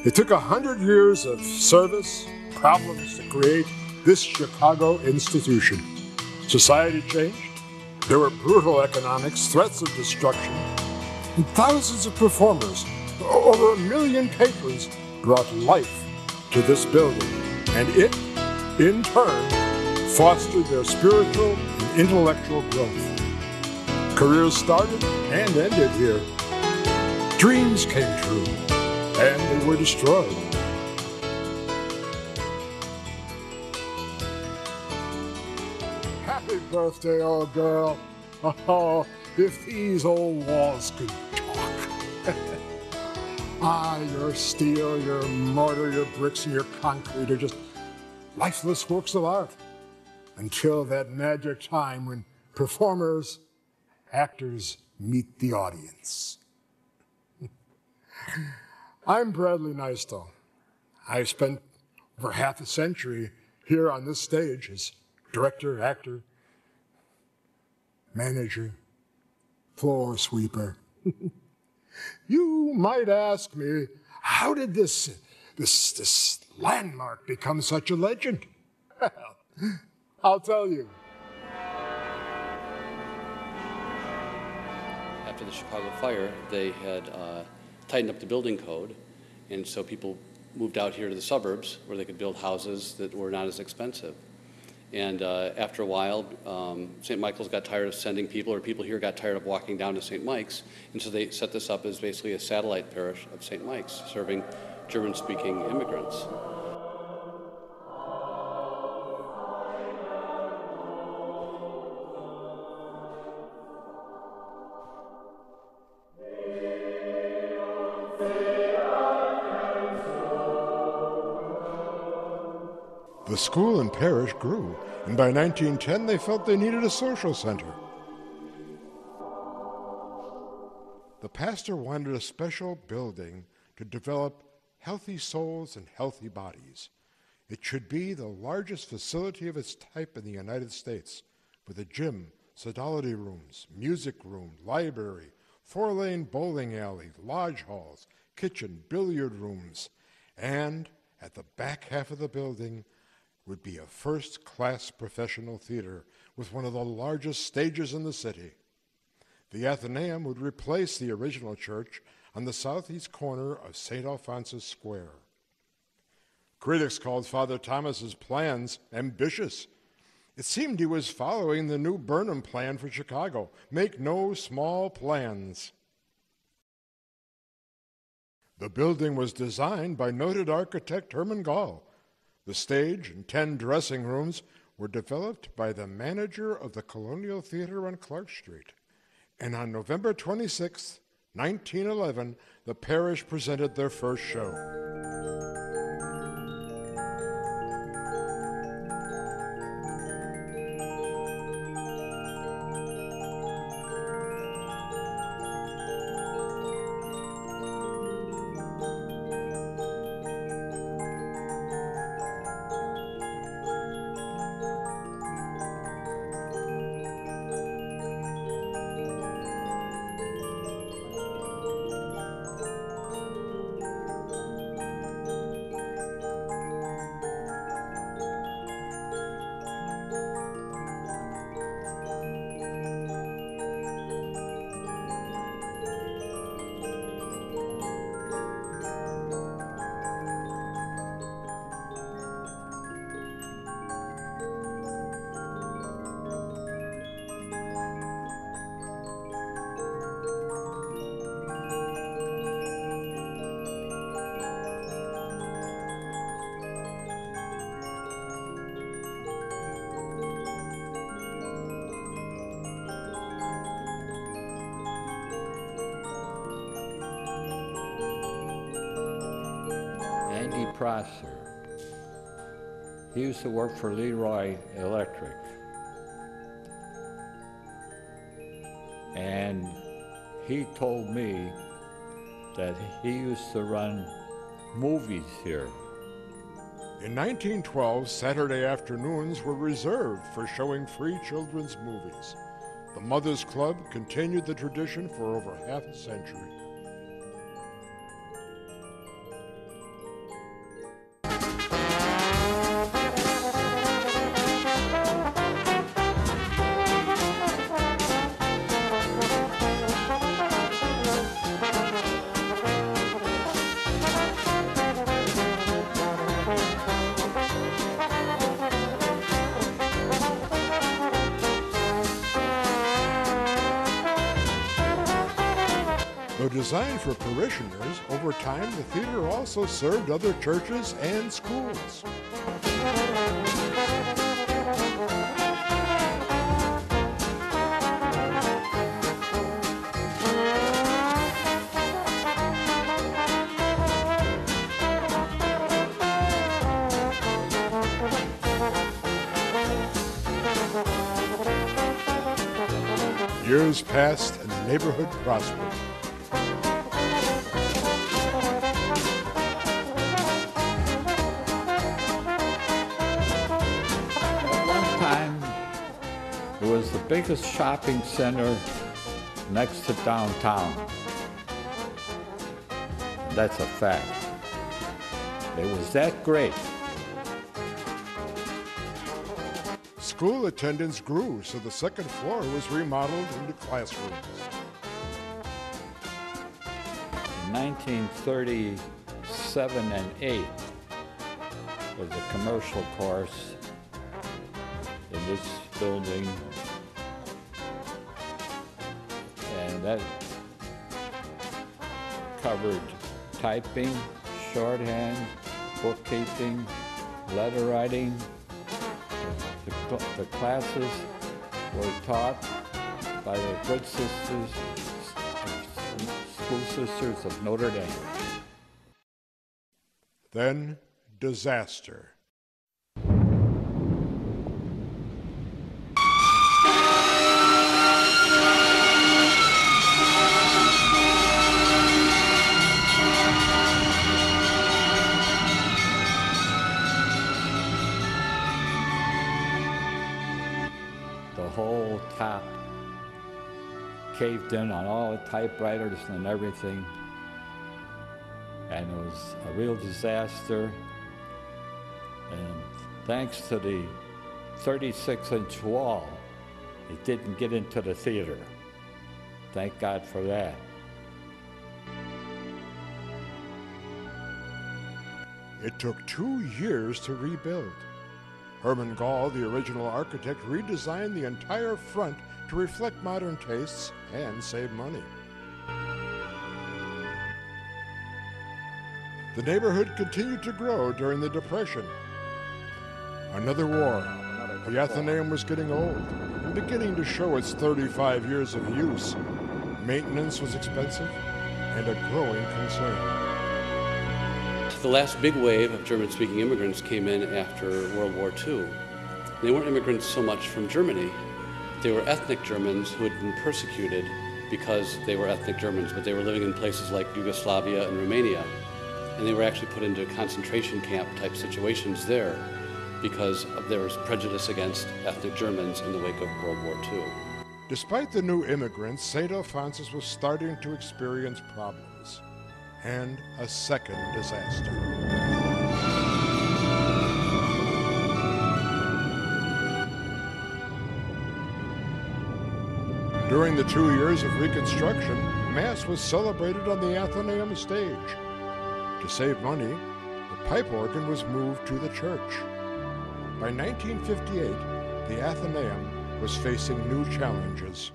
It took 100 years of service, problems to create this Chicago institution. Society changed. There were brutal economics, threats of destruction, and thousands of performers, over 1 million patrons, brought life to this building, and it, in turn, fostered their spiritual and intellectual growth. Careers started and ended here. Dreams came true, and they were destroyed. Happy birthday, old girl. Oh, if these old walls could talk. Your steel, your mortar, your bricks, and your concrete are just lifeless works of art. Until that magic time when performers, actors meet the audience. I'm Bradley Nystall. I spent over half a century here on this stage as director, actor, manager, floor sweeper. You might ask me, how did this landmark become such a legend? Well, I'll tell you. After the Chicago fire, they had tightened up the building code, and so people moved out here to the suburbs where they could build houses that were not as expensive. And after a while, St. Michael's got tired of sending people, or people here got tired of walking down to St. Mike's, and so they set this up as basically a satellite parish of St. Mike's, serving German-speaking immigrants. The school and parish grew, and by 1910 they felt they needed a social center. The pastor wanted a special building to develop healthy souls and healthy bodies. It should be the largest facility of its type in the United States, with a gym, sodality rooms, music room, library, 4-lane bowling alley, lodge halls, kitchen, billiard rooms, and at the back half of the building would be a first-class professional theater with one of the largest stages in the city. The Athenaeum would replace the original church on the southeast corner of St. Alphonsus Square. Critics called Father Thomas's plans ambitious. It seemed he was following the new Burnham plan for Chicago, make no small plans. The building was designed by noted architect Hermann Gall. The stage and 10 dressing rooms were developed by the manager of the Colonial Theater on Clark Street. And on November 26, 1911, the parish presented their first show. Prosser. He used to work for Leroy Electric. And he told me that he used to run movies here. In 1912, Saturday afternoons were reserved for showing free children's movies. The Mothers Club continued the tradition for over half a century. designed for parishioners, over time the theater also served other churches and schools. Years passed and the neighborhood prospered. At one time, it was the biggest shopping center next to downtown. And that's a fact. It was that great. School attendance grew, so the second floor was remodeled into classrooms. In 1937 and 8 was a commercial course in this building, and that covered typing, shorthand, bookkeeping, letter writing. The classes were taught by the good sisters, school sisters of Notre Dame. Then, disaster. The whole top caved in on all the typewriters and everything. And it was a real disaster. And thanks to the 36-inch wall, it didn't get into the theater. Thank God for that. It took 2 years to rebuild. Hermann Gall, the original architect, redesigned the entire front to reflect modern tastes and save money. The neighborhood continued to grow during the Depression. Another war. The Athenaeum was getting old and beginning to show its 35 years of use. Maintenance was expensive and a growing concern. The last big wave of German-speaking immigrants came in after World War II. They weren't immigrants so much from Germany. They were ethnic Germans who had been persecuted because they were ethnic Germans, but they were living in places like Yugoslavia and Romania. And they were actually put into concentration camp type situations there because there was prejudice against ethnic Germans in the wake of World War II. Despite the new immigrants, St. Alphonsus was starting to experience problems. And a second disaster. During the 2 years of reconstruction, Mass was celebrated on the Athenaeum stage. To save money, the pipe organ was moved to the church. By 1958, the Athenaeum was facing new challenges.